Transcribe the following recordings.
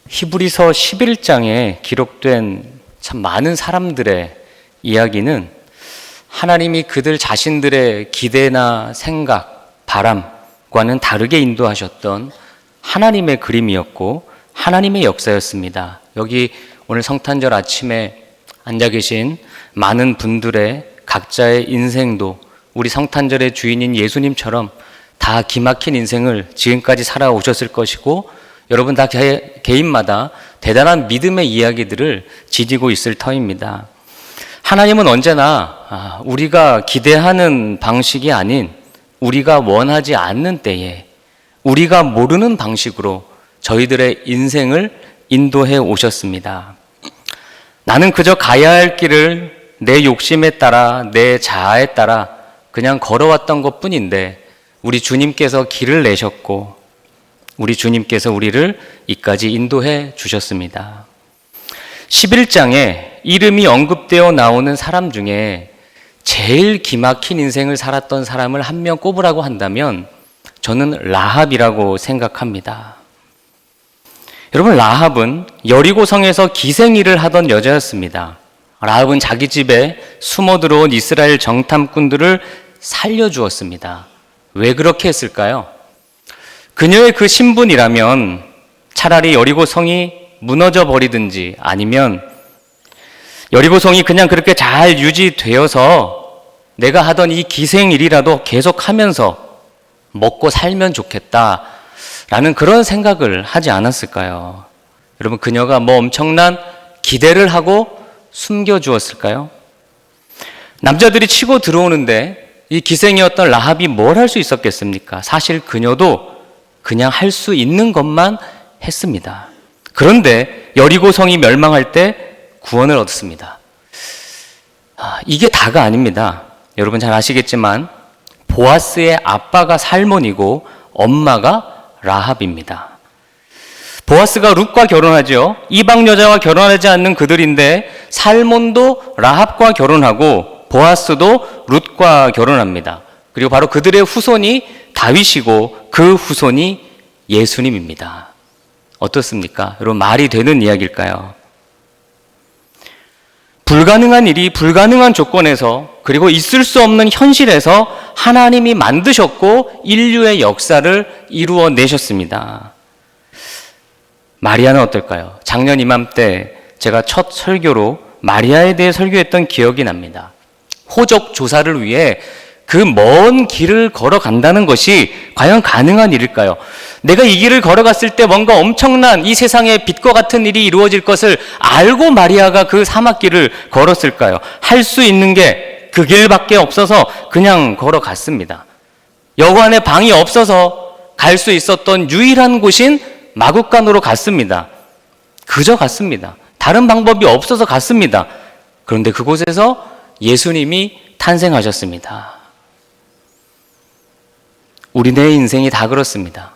히브리서 11장에 기록된 참 많은 사람들의 이야기는 하나님이 그들 자신들의 기대나 생각, 바람과는 다르게 인도하셨던 하나님의 그림이었고 하나님의 역사였습니다. 여기 오늘 성탄절 아침에 앉아 계신 많은 분들의 각자의 인생도 우리 성탄절의 주인인 예수님처럼 다 기막힌 인생을 지금까지 살아오셨을 것이고 여러분 다 개인마다 대단한 믿음의 이야기들을 지니고 있을 터입니다. 하나님은 언제나 우리가 기대하는 방식이 아닌 우리가 원하지 않는 때에 우리가 모르는 방식으로 저희들의 인생을 인도해 오셨습니다. 나는 그저 가야 할 길을 내 욕심에 따라 내 자아에 따라 그냥 걸어왔던 것 뿐인데 우리 주님께서 길을 내셨고 우리 주님께서 우리를 이까지 인도해 주셨습니다. 11장에 이름이 언급되어 나오는 사람 중에 제일 기막힌 인생을 살았던 사람을 한 명 꼽으라고 한다면 저는 라합이라고 생각합니다. 여러분, 라합은 여리고성에서 기생일을 하던 여자였습니다. 라합은 자기 집에 숨어 들어온 이스라엘 정탐꾼들을 살려주었습니다. 왜 그렇게 했을까요? 그녀의 그 신분이라면 차라리 여리고성이 무너져 버리든지 아니면 여리고성이 그냥 그렇게 잘 유지되어서 내가 하던 이 기생일이라도 계속하면서 먹고 살면 좋겠다라는 그런 생각을 하지 않았을까요? 여러분, 그녀가 뭐 엄청난 기대를 하고 숨겨주었을까요? 남자들이 치고 들어오는데 이 기생이었던 라합이 뭘 할 수 있었겠습니까? 사실 그녀도 그냥 할 수 있는 것만 했습니다. 그런데 여리고성이 멸망할 때 구원을 얻었습니다. 이게 다가 아닙니다. 여러분 잘 아시겠지만 보아스의 아빠가 살몬이고 엄마가 라합입니다. 보아스가 룻과 결혼하죠. 이방 여자와 결혼하지 않는 그들인데 살몬도 라합과 결혼하고 보아스도 룻과 결혼합니다. 그리고 바로 그들의 후손이 다윗이고 그 후손이 예수님입니다. 어떻습니까? 여러분, 말이 되는 이야기일까요? 불가능한 일이 불가능한 조건에서 그리고 있을 수 없는 현실에서 하나님이 만드셨고 인류의 역사를 이루어내셨습니다. 마리아는 어떨까요? 작년 이맘때 제가 첫 설교로 마리아에 대해 설교했던 기억이 납니다. 호적 조사를 위해 그 먼 길을 걸어간다는 것이 과연 가능한 일일까요? 내가 이 길을 걸어갔을 때 뭔가 엄청난 이 세상에 빛과 같은 일이 이루어질 것을 알고 마리아가 그 사막길을 걸었을까요? 할 수 있는 게 그 길밖에 없어서 그냥 걸어갔습니다. 여관에 방이 없어서 갈 수 있었던 유일한 곳인 마굿간으로 갔습니다. 그저 갔습니다. 다른 방법이 없어서 갔습니다. 그런데 그곳에서 예수님이 탄생하셨습니다. 우리네 인생이 다 그렇습니다.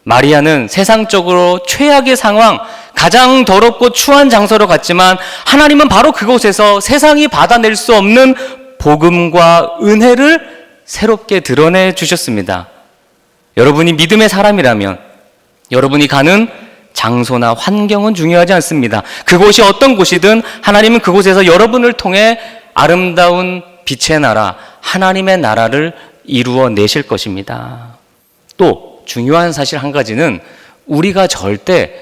마리아는 세상적으로 최악의 상황, 가장 더럽고 추한 장소로 갔지만 하나님은 바로 그곳에서 세상이 받아낼 수 없는 복음과 은혜를 새롭게 드러내 주셨습니다. 여러분이 믿음의 사람이라면 여러분이 가는 장소나 환경은 중요하지 않습니다. 그곳이 어떤 곳이든 하나님은 그곳에서 여러분을 통해 아름다운 빛의 나라, 하나님의 나라를 이루어내실 것입니다. 또 중요한 사실 한 가지는 우리가 절대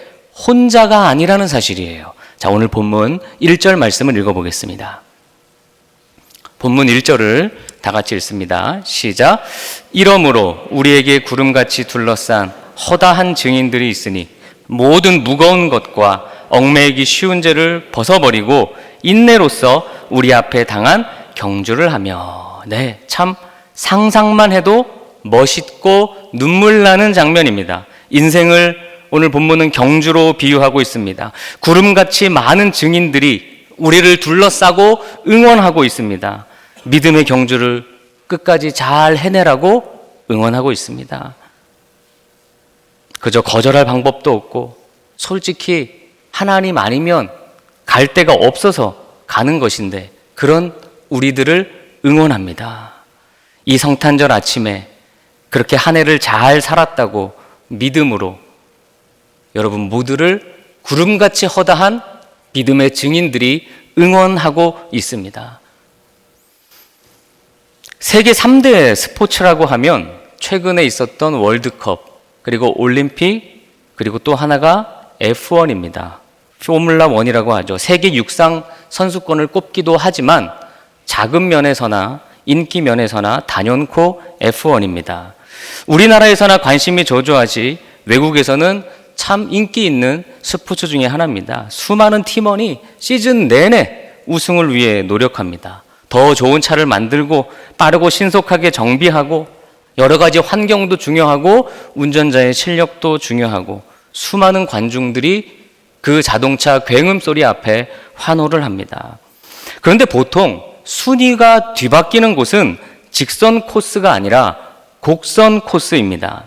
혼자가 아니라는 사실이에요. 자, 오늘 본문 1절 말씀을 읽어보겠습니다. 본문 1절을 다 같이 읽습니다. 시작. 이러므로 우리에게 구름같이 둘러싼 허다한 증인들이 있으니 모든 무거운 것과 얽매이기 쉬운 죄를 벗어버리고 인내로써 우리 앞에 당한 경주를 하며. 네, 참 상상만 해도 멋있고 눈물 나는 장면입니다. 인생을 오늘 본문은 경주로 비유하고 있습니다. 구름같이 많은 증인들이 우리를 둘러싸고 응원하고 있습니다. 믿음의 경주를 끝까지 잘 해내라고 응원하고 있습니다. 그저 거절할 방법도 없고 솔직히 하나님 아니면 갈 데가 없어서 가는 것인데 그런 우리들을 응원합니다. 이 성탄절 아침에 그렇게 한 해를 잘 살았다고 믿음으로 여러분 모두를 구름같이 허다한 믿음의 증인들이 응원하고 있습니다. 세계 3대 스포츠라고 하면 최근에 있었던 월드컵, 그리고 올림픽, 그리고 또 하나가 F1입니다. 포뮬라 1이라고 하죠. 세계 육상 선수권을 꼽기도 하지만 자금 면에서나 인기 면에서나 단연코 F1입니다. 우리나라에서나 관심이 저조하지 외국에서는 참 인기 있는 스포츠 중에 하나입니다. 수많은 팀원이 시즌 내내 우승을 위해 노력합니다. 더 좋은 차를 만들고 빠르고 신속하게 정비하고 여러 가지 환경도 중요하고 운전자의 실력도 중요하고 수많은 관중들이 그 자동차 굉음 소리 앞에 환호를 합니다. 그런데 보통 순위가 뒤바뀌는 곳은 직선 코스가 아니라 곡선 코스입니다.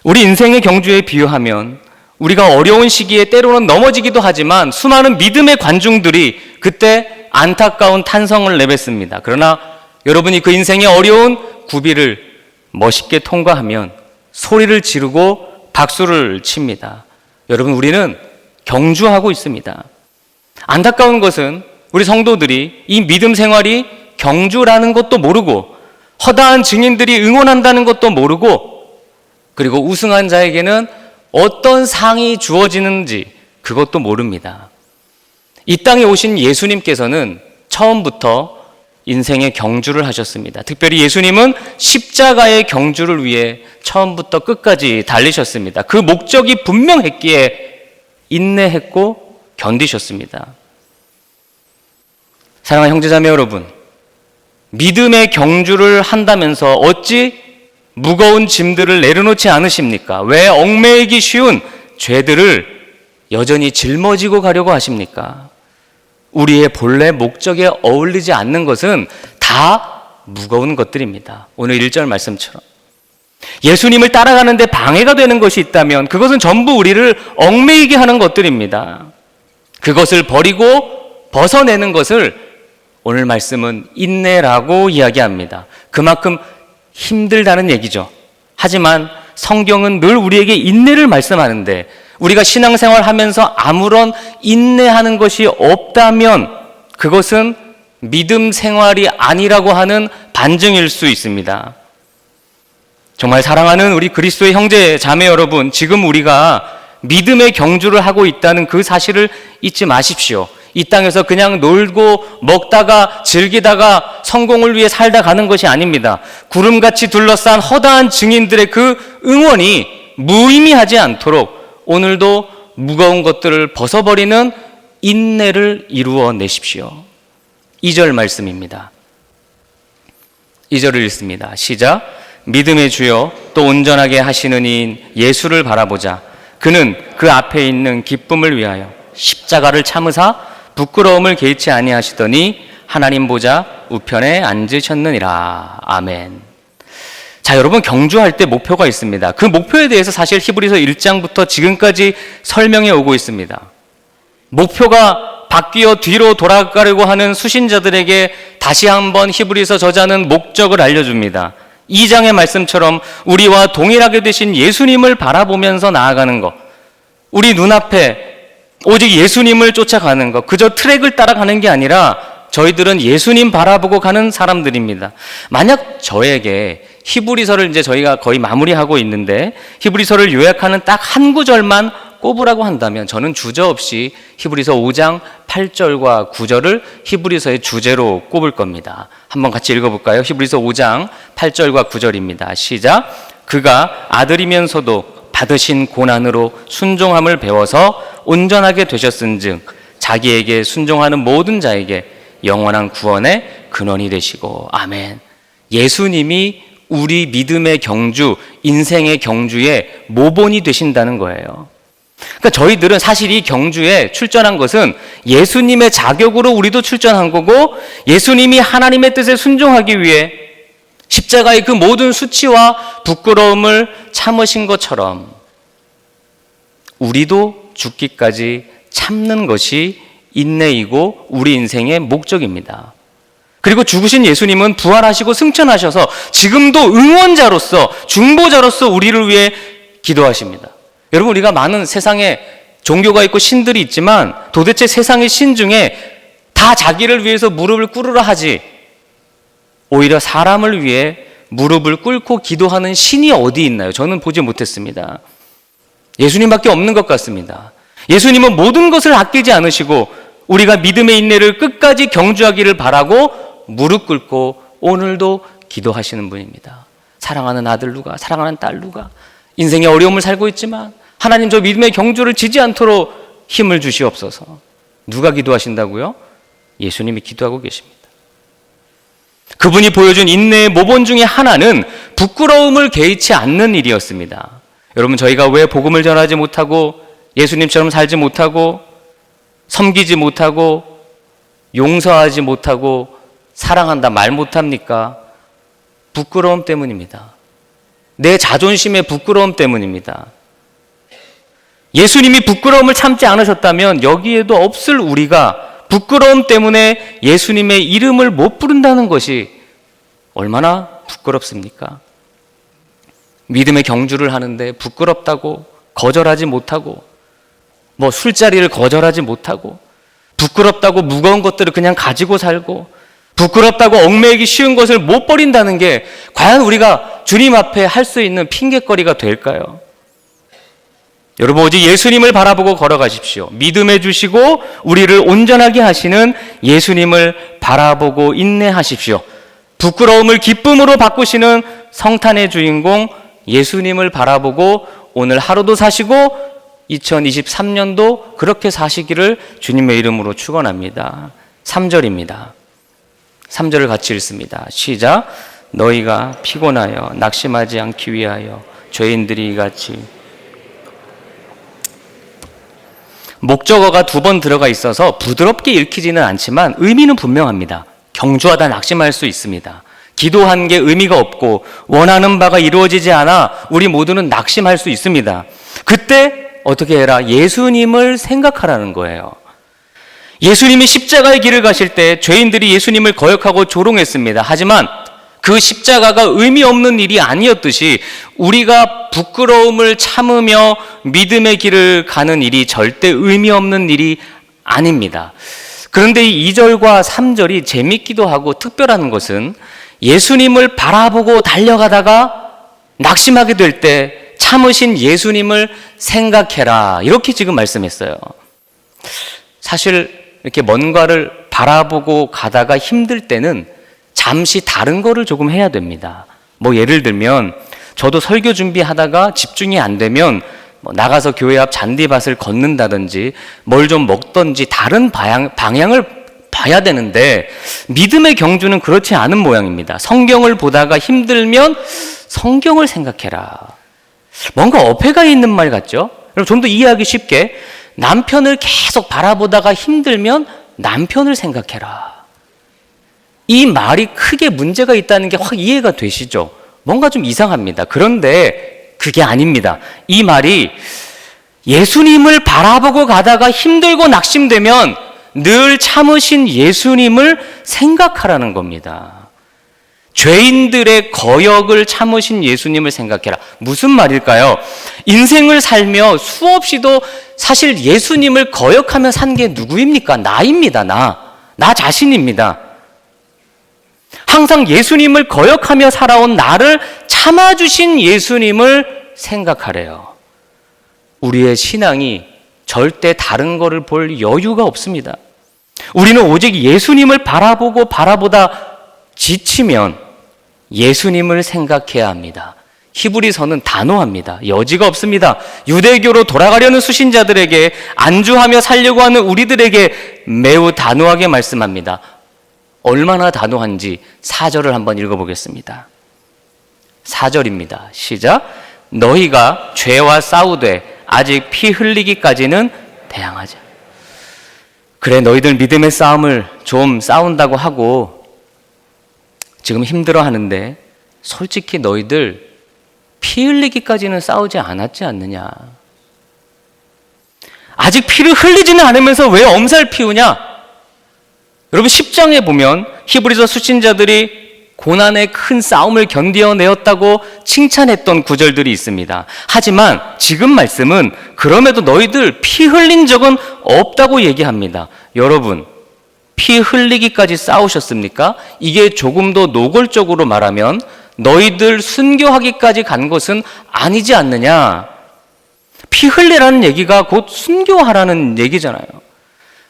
우리 인생의 경주에 비유하면 우리가 어려운 시기에 때로는 넘어지기도 하지만 수많은 믿음의 관중들이 그때 안타까운 탄성을 내뱉습니다. 그러나 여러분이 그 인생의 어려운 구비를 멋있게 통과하면 소리를 지르고 박수를 칩니다. 여러분, 우리는 경주하고 있습니다. 안타까운 것은 우리 성도들이 이 믿음 생활이 경주라는 것도 모르고 허다한 증인들이 응원한다는 것도 모르고 그리고 우승한 자에게는 어떤 상이 주어지는지 그것도 모릅니다. 이 땅에 오신 예수님께서는 처음부터 인생의 경주를 하셨습니다. 특별히 예수님은 십자가의 경주를 위해 처음부터 끝까지 달리셨습니다. 그 목적이 분명했기에 인내했고 견디셨습니다. 사랑하는 형제자매 여러분, 믿음의 경주를 한다면서 어찌 무거운 짐들을 내려놓지 않으십니까? 왜 얽매이기 쉬운 죄들을 여전히 짊어지고 가려고 하십니까? 우리의 본래 목적에 어울리지 않는 것은 다 무거운 것들입니다. 오늘 1절 말씀처럼 예수님을 따라가는데 방해가 되는 것이 있다면 그것은 전부 우리를 얽매이게 하는 것들입니다. 그것을 버리고 벗어내는 것을 오늘 말씀은 인내라고 이야기합니다. 그만큼 힘들다는 얘기죠. 하지만 성경은 늘 우리에게 인내를 말씀하는데 우리가 신앙생활 하면서 아무런 인내하는 것이 없다면 그것은 믿음 생활이 아니라고 하는 반증일 수 있습니다. 정말 사랑하는 우리 그리스도의 형제 자매 여러분, 지금 우리가 믿음의 경주를 하고 있다는 그 사실을 잊지 마십시오. 이 땅에서 그냥 놀고 먹다가 즐기다가 성공을 위해 살다 가는 것이 아닙니다. 구름같이 둘러싼 허다한 증인들의 그 응원이 무의미하지 않도록 오늘도 무거운 것들을 벗어버리는 인내를 이루어내십시오. 2절 말씀입니다. 2절을 읽습니다. 시작. 믿음의 주여 또 온전하게 하시는 이인 예수를 바라보자. 그는 그 앞에 있는 기쁨을 위하여 십자가를 참으사 부끄러움을 개의치 아니하시더니 하나님 보좌 우편에 앉으셨느니라. 아멘. 자, 여러분, 경주할 때 목표가 있습니다. 그 목표에 대해서 사실 히브리서 1장부터 지금까지 설명해 오고 있습니다. 목표가 바뀌어 뒤로 돌아가려고 하는 수신자들에게 다시 한번 히브리서 저자는 목적을 알려줍니다. 2장의 말씀처럼 우리와 동일하게 되신 예수님을 바라보면서 나아가는 것, 우리 눈앞에 오직 예수님을 쫓아가는 것, 그저 트랙을 따라가는 게 아니라 저희들은 예수님 바라보고 가는 사람들입니다. 만약 저에게 히브리서를 이제 저희가 거의 마무리하고 있는데 히브리서를 요약하는 딱 한 구절만 꼽으라고 한다면 저는 주저없이 히브리서 5장 8절과 9절을 히브리서의 주제로 꼽을 겁니다. 한번 같이 읽어볼까요? 히브리서 5장 8절과 9절입니다. 시작. 그가 아들이면서도 받으신 고난으로 순종함을 배워서 온전하게 되셨은즉 자기에게 순종하는 모든 자에게 영원한 구원의 근원이 되시고. 아멘. 예수님이 우리 믿음의 경주, 인생의 경주의 모본이 되신다는 거예요. 그러니까 저희들은 사실 이 경주에 출전한 것은 예수님의 자격으로 우리도 출전한 거고 예수님이 하나님의 뜻에 순종하기 위해 십자가의 그 모든 수치와 부끄러움을 참으신 것처럼 우리도 죽기까지 참는 것이 인내이고 우리 인생의 목적입니다. 그리고 죽으신 예수님은 부활하시고 승천하셔서 지금도 응원자로서 중보자로서 우리를 위해 기도하십니다. 여러분, 우리가 많은 세상에 종교가 있고 신들이 있지만 도대체 세상의 신 중에 다 자기를 위해서 무릎을 꿇으라 하지 오히려 사람을 위해 무릎을 꿇고 기도하는 신이 어디 있나요? 저는 보지 못했습니다. 예수님밖에 없는 것 같습니다. 예수님은 모든 것을 아끼지 않으시고 우리가 믿음의 인내를 끝까지 경주하기를 바라고 무릎 꿇고 오늘도 기도하시는 분입니다. 사랑하는 아들 누가, 사랑하는 딸 누가, 인생의 어려움을 살고 있지만 하나님 저 믿음의 경주를 지지 않도록 힘을 주시옵소서. 누가 기도하신다고요? 예수님이 기도하고 계십니다. 그분이 보여준 인내의 모본 중에 하나는 부끄러움을 개의치 않는 일이었습니다. 여러분, 저희가 왜 복음을 전하지 못하고 예수님처럼 살지 못하고 섬기지 못하고 용서하지 못하고 사랑한다 말 못합니까? 부끄러움 때문입니다. 내 자존심의 부끄러움 때문입니다. 예수님이 부끄러움을 참지 않으셨다면 여기에도 없을 우리가 부끄러움 때문에 예수님의 이름을 못 부른다는 것이 얼마나 부끄럽습니까? 믿음의 경주를 하는데 부끄럽다고 거절하지 못하고 술자리를 거절하지 못하고 부끄럽다고 무거운 것들을 그냥 가지고 살고 부끄럽다고 얽매이기 쉬운 것을 못 버린다는 게 과연 우리가 주님 앞에 할 수 있는 핑계거리가 될까요? 여러분, 오직 예수님을 바라보고 걸어가십시오. 믿음해 주시고 우리를 온전하게 하시는 예수님을 바라보고 인내하십시오. 부끄러움을 기쁨으로 바꾸시는 성탄의 주인공 예수님을 바라보고 오늘 하루도 사시고 2023년도 그렇게 사시기를 주님의 이름으로 축원합니다. 3절입니다. 3절을 같이 읽습니다. 시작. 너희가 피곤하여 낙심하지 않기 위하여 죄인들이 같이. 목적어가 2번 들어가 있어서 부드럽게 읽히지는 않지만 의미는 분명합니다. 경주하다 낙심할 수 있습니다. 기도한 게 의미가 없고 원하는 바가 이루어지지 않아 우리 모두는 낙심할 수 있습니다. 그때 어떻게 해라? 예수님을 생각하라는 거예요. 예수님이 십자가의 길을 가실 때 죄인들이 예수님을 거역하고 조롱했습니다. 하지만 그 십자가가 의미 없는 일이 아니었듯이 우리가 부끄러움을 참으며 믿음의 길을 가는 일이 절대 의미 없는 일이 아닙니다. 그런데 이 2절과 3절이 재밌기도 하고 특별한 것은 예수님을 바라보고 달려가다가 낙심하게 될 때 참으신 예수님을 생각해라. 이렇게 지금 말씀했어요. 사실 이렇게 뭔가를 바라보고 가다가 힘들 때는 잠시 다른 거를 조금 해야 됩니다. 예를 들면 저도 설교 준비하다가 집중이 안 되면 나가서 교회 앞 잔디밭을 걷는다든지 뭘 좀 먹던지 다른 방향을 봐야 되는데 믿음의 경주는 그렇지 않은 모양입니다. 성경을 보다가 힘들면 성경을 생각해라. 뭔가 어폐가 있는 말 같죠? 여러분, 좀 더 이해하기 쉽게 남편을 계속 바라보다가 힘들면 남편을 생각해라. 이 말이 크게 문제가 있다는 게 확 이해가 되시죠? 뭔가 좀 이상합니다. 그런데 그게 아닙니다. 이 말이 예수님을 바라보고 가다가 힘들고 낙심되면 늘 참으신 예수님을 생각하라는 겁니다. 죄인들의 거역을 참으신 예수님을 생각해라. 무슨 말일까요? 인생을 살며 수없이도 사실 예수님을 거역하며 산 게 누구입니까? 나입니다. 나 자신입니다. 항상 예수님을 거역하며 살아온 나를 참아주신 예수님을 생각하래요. 우리의 신앙이 절대 다른 거를 볼 여유가 없습니다. 우리는 오직 예수님을 바라보다 지치면 예수님을 생각해야 합니다. 히브리서는 단호합니다. 여지가 없습니다. 유대교로 돌아가려는 수신자들에게, 안주하며 살려고 하는 우리들에게 매우 단호하게 말씀합니다. 얼마나 단호한지 4절을 한번 읽어보겠습니다. 4절입니다. 시작. 너희가 죄와 싸우되 아직 피 흘리기까지는 대항하자. 그래, 너희들 믿음의 싸움을 좀 싸운다고 하고 지금 힘들어 하는데 솔직히 너희들 피 흘리기까지는 싸우지 않았지 않느냐. 아직 피를 흘리지는 않으면서 왜 엄살 피우냐? 여러분, 10장에 보면 히브리서 수신자들이 고난의 큰 싸움을 견뎌내었다고 칭찬했던 구절들이 있습니다. 하지만 지금 말씀은 그럼에도 너희들 피 흘린 적은 없다고 얘기합니다. 여러분, 피 흘리기까지 싸우셨습니까? 이게 조금 더 노골적으로 말하면 너희들 순교하기까지 간 것은 아니지 않느냐. 피 흘리라는 얘기가 곧 순교하라는 얘기잖아요.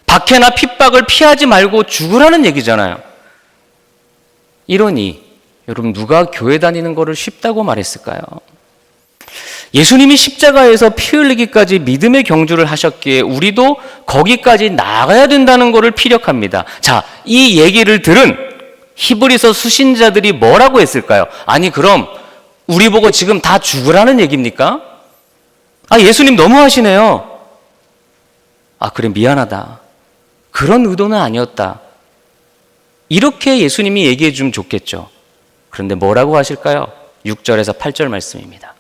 박해나 핍박을 피하지 말고 죽으라는 얘기잖아요. 이러니 여러분, 누가 교회 다니는 거를 쉽다고 말했을까요? 예수님이 십자가에서 피 흘리기까지 믿음의 경주를 하셨기에 우리도 거기까지 나가야 된다는 것을 피력합니다. 자, 이 얘기를 들은 히브리서 수신자들이 뭐라고 했을까요? 아니, 그럼 우리 보고 지금 다 죽으라는 얘기입니까? 아, 예수님 너무하시네요. 아, 그래, 미안하다. 그런 의도는 아니었다. 이렇게 예수님이 얘기해 주면 좋겠죠. 그런데 뭐라고 하실까요? 6절에서 8절 말씀입니다.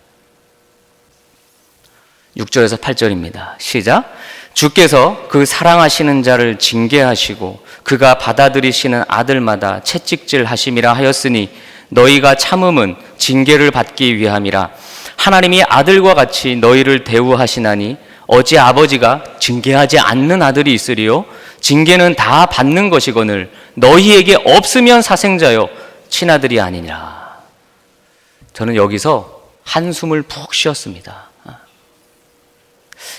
6절에서 8절입니다. 시작. 주께서 그 사랑하시는 자를 징계하시고 그가 받아들이시는 아들마다 채찍질 하심이라 하였으니 너희가 참음은 징계를 받기 위함이라. 하나님이 아들과 같이 너희를 대우하시나니 어찌 아버지가 징계하지 않는 아들이 있으리요? 징계는 다 받는 것이거늘 너희에게 없으면 사생자요 친아들이 아니니라. 저는 여기서 한숨을 푹 쉬었습니다.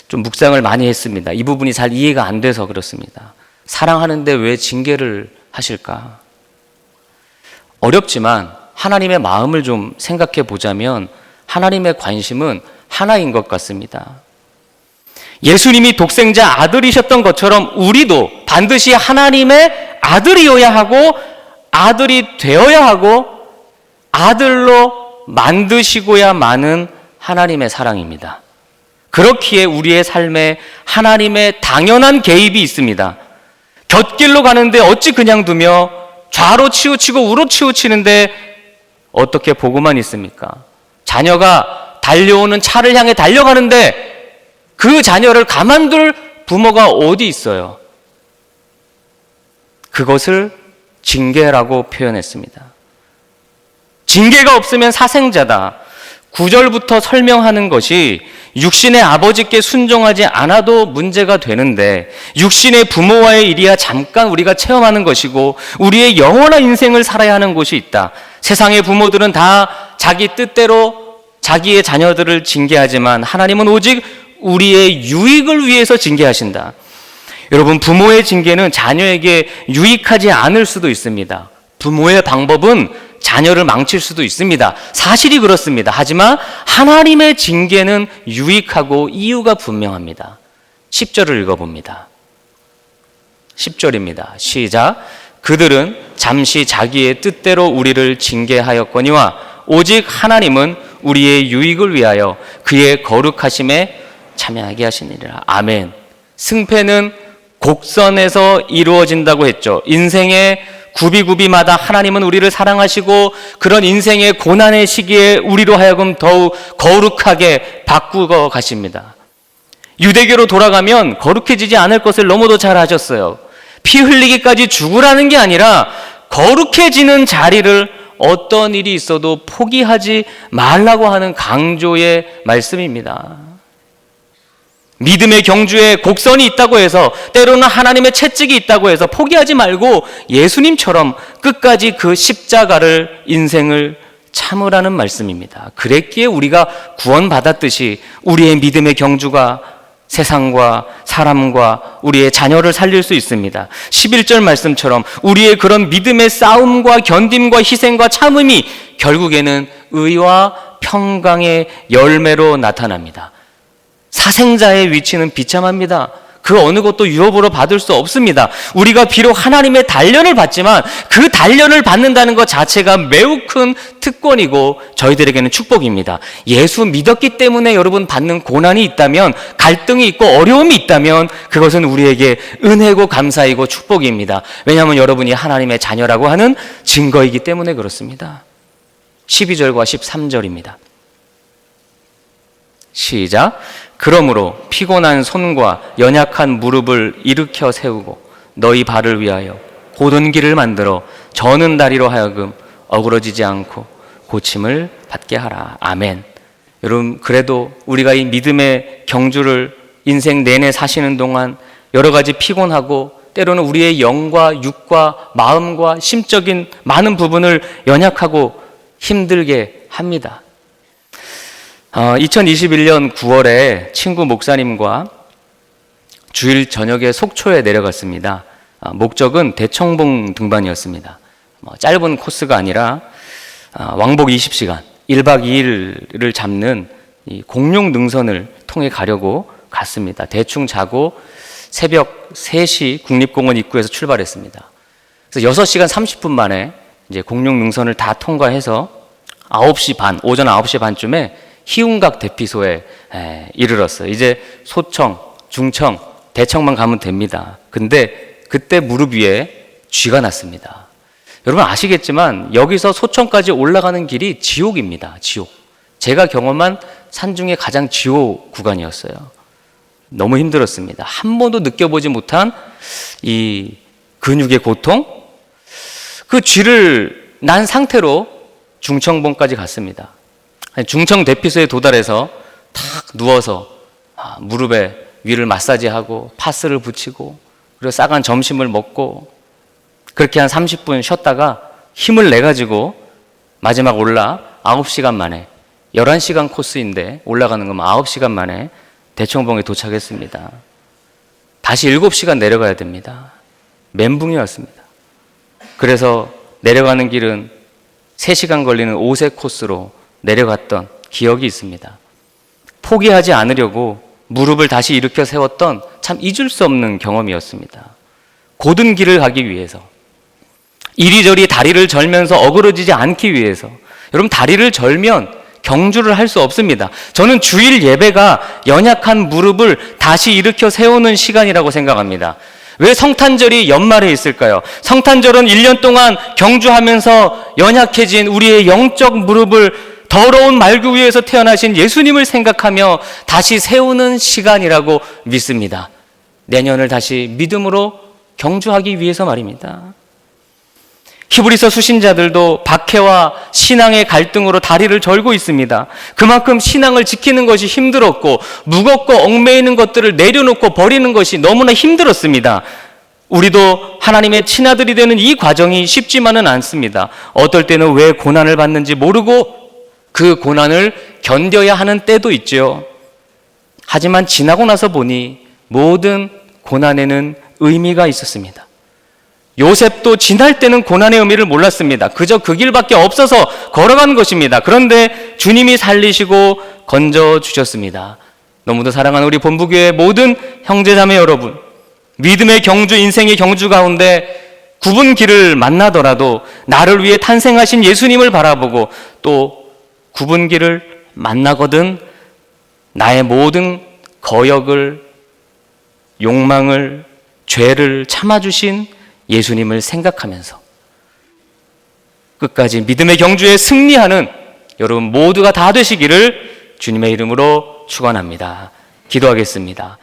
좀 묵상을 많이 했습니다. 이 부분이 잘 이해가 안 돼서 그렇습니다. 사랑하는데 왜 징계를 하실까? 어렵지만 하나님의 마음을 좀 생각해 보자면 하나님의 관심은 하나인 것 같습니다. 예수님이 독생자 아들이셨던 것처럼 우리도 반드시 하나님의 아들이어야 하고 아들이 되어야 하고 아들로 만드시고야 마는 하나님의 사랑입니다. 그렇기에 우리의 삶에 하나님의 당연한 개입이 있습니다. 곁길로 가는데 어찌 그냥 두며 좌로 치우치고 우로 치우치는데 어떻게 보고만 있습니까? 자녀가 달려오는 차를 향해 달려가는데 그 자녀를 가만둘 부모가 어디 있어요? 그것을 징계라고 표현했습니다. 징계가 없으면 사생자다. 9절부터 설명하는 것이 육신의 아버지께 순종하지 않아도 문제가 되는데 육신의 부모와의 일이야 잠깐 우리가 체험하는 것이고 우리의 영원한 인생을 살아야 하는 곳이 있다. 세상의 부모들은 다 자기 뜻대로 자기의 자녀들을 징계하지만 하나님은 오직 우리의 유익을 위해서 징계하신다. 여러분, 부모의 징계는 자녀에게 유익하지 않을 수도 있습니다. 부모의 방법은 자녀를 망칠 수도 있습니다. 사실이 그렇습니다. 하지만 하나님의 징계는 유익하고 이유가 분명합니다. 10절을 읽어봅니다. 10절입니다. 시작. 그들은 잠시 자기의 뜻대로 우리를 징계하였거니와 오직 하나님은 우리의 유익을 위하여 그의 거룩하심에 참여하게 하시니라. 아멘. 승패는 곡선에서 이루어진다고 했죠. 인생의 구비구비마다 하나님은 우리를 사랑하시고 그런 인생의 고난의 시기에 우리로 하여금 더욱 거룩하게 바꾸어 가십니다. 유대교로 돌아가면 거룩해지지 않을 것을 너무도 잘 아셨어요. 피 흘리기까지 죽으라는 게 아니라 거룩해지는 자리를 어떤 일이 있어도 포기하지 말라고 하는 강조의 말씀입니다. 믿음의 경주에 곡선이 있다고 해서 때로는 하나님의 채찍이 있다고 해서 포기하지 말고 예수님처럼 끝까지 그 십자가를 인생을 참으라는 말씀입니다. 그랬기에 우리가 구원받았듯이 우리의 믿음의 경주가 세상과 사람과 우리의 자녀를 살릴 수 있습니다. 11절 말씀처럼 우리의 그런 믿음의 싸움과 견딤과 희생과 참음이 결국에는 의와 평강의 열매로 나타납니다. 사생자의 위치는 비참합니다. 그 어느 것도 유업으로 받을 수 없습니다. 우리가 비록 하나님의 단련을 받지만 그 단련을 받는다는 것 자체가 매우 큰 특권이고 저희들에게는 축복입니다. 예수 믿었기 때문에 여러분 받는 고난이 있다면, 갈등이 있고 어려움이 있다면 그것은 우리에게 은혜고 감사이고 축복입니다. 왜냐하면 여러분이 하나님의 자녀라고 하는 증거이기 때문에 그렇습니다. 12절과 13절입니다. 시작. 그러므로 피곤한 손과 연약한 무릎을 일으켜 세우고 너희 발을 위하여 곧은 길을 만들어 저는 다리로 하여금 어그러지지 않고 고침을 받게 하라. 아멘. 여러분, 그래도 우리가 이 믿음의 경주를 인생 내내 사시는 동안 여러 가지 피곤하고 때로는 우리의 영과 육과 마음과 심적인 많은 부분을 연약하고 힘들게 합니다. 2021년 9월에 친구 목사님과 주일 저녁에 속초에 내려갔습니다. 목적은 대청봉 등반이었습니다. 짧은 코스가 아니라 왕복 20시간, 1박 2일을 잡는 이 공룡 능선을 통해 가려고 갔습니다. 대충 자고 새벽 3시 국립공원 입구에서 출발했습니다. 그래서 6시간 30분 만에 이제 공룡 능선을 다 통과해서 9시 반, 오전 9시 반쯤에 희운각 대피소에 이르렀어요. 이제 소청, 중청, 대청만 가면 됩니다. 근데 그때 무릎 위에 쥐가 났습니다. 여러분 아시겠지만 여기서 소청까지 올라가는 길이 지옥입니다. 지옥. 제가 경험한 산 중에 가장 지옥 구간이었어요. 너무 힘들었습니다. 한 번도 느껴보지 못한 이 근육의 고통, 그 쥐를 난 상태로 중청봉까지 갔습니다. 중청 대피소에 도달해서 탁 누워서 무릎에 위를 마사지하고 파스를 붙이고 그리고 싸간 점심을 먹고 그렇게 한 30분 쉬었다가 힘을 내가지고 마지막 올라 9시간 만에 11시간 코스인데 올라가는 건 9시간 만에 대청봉에 도착했습니다. 다시 7시간 내려가야 됩니다. 멘붕이 왔습니다. 그래서 내려가는 길은 3시간 걸리는 5세 코스로 내려갔던 기억이 있습니다. 포기하지 않으려고 무릎을 다시 일으켜 세웠던 참 잊을 수 없는 경험이었습니다. 고든 길을 가기 위해서, 이리저리 다리를 절면서 어그러지지 않기 위해서. 여러분, 다리를 절면 경주를 할 수 없습니다. 저는 주일 예배가 연약한 무릎을 다시 일으켜 세우는 시간이라고 생각합니다. 왜 성탄절이 연말에 있을까요? 성탄절은 1년 동안 경주하면서 연약해진 우리의 영적 무릎을 더러운 말구 위에서 태어나신 예수님을 생각하며 다시 세우는 시간이라고 믿습니다. 내년을 다시 믿음으로 경주하기 위해서 말입니다. 히브리서 수신자들도 박해와 신앙의 갈등으로 다리를 절고 있습니다. 그만큼 신앙을 지키는 것이 힘들었고 무겁고 얽매이는 것들을 내려놓고 버리는 것이 너무나 힘들었습니다. 우리도 하나님의 친아들이 되는 이 과정이 쉽지만은 않습니다. 어떨 때는 왜 고난을 받는지 모르고 그 고난을 견뎌야 하는 때도 있죠. 하지만 지나고 나서 보니 모든 고난에는 의미가 있었습니다. 요셉도 지날 때는 고난의 의미를 몰랐습니다. 그저 그 길밖에 없어서 걸어간 것입니다. 그런데 주님이 살리시고 건져주셨습니다. 너무도 사랑하는 우리 본부교회 모든 형제자매 여러분, 믿음의 경주, 인생의 경주 가운데 굽은 길을 만나더라도 나를 위해 탄생하신 예수님을 바라보고 또 굽은 길을 만나거든 나의 모든 거역을, 욕망을, 죄를 참아주신 예수님을 생각하면서 끝까지 믿음의 경주에 승리하는 여러분 모두가 다 되시기를 주님의 이름으로 축원합니다. 기도하겠습니다.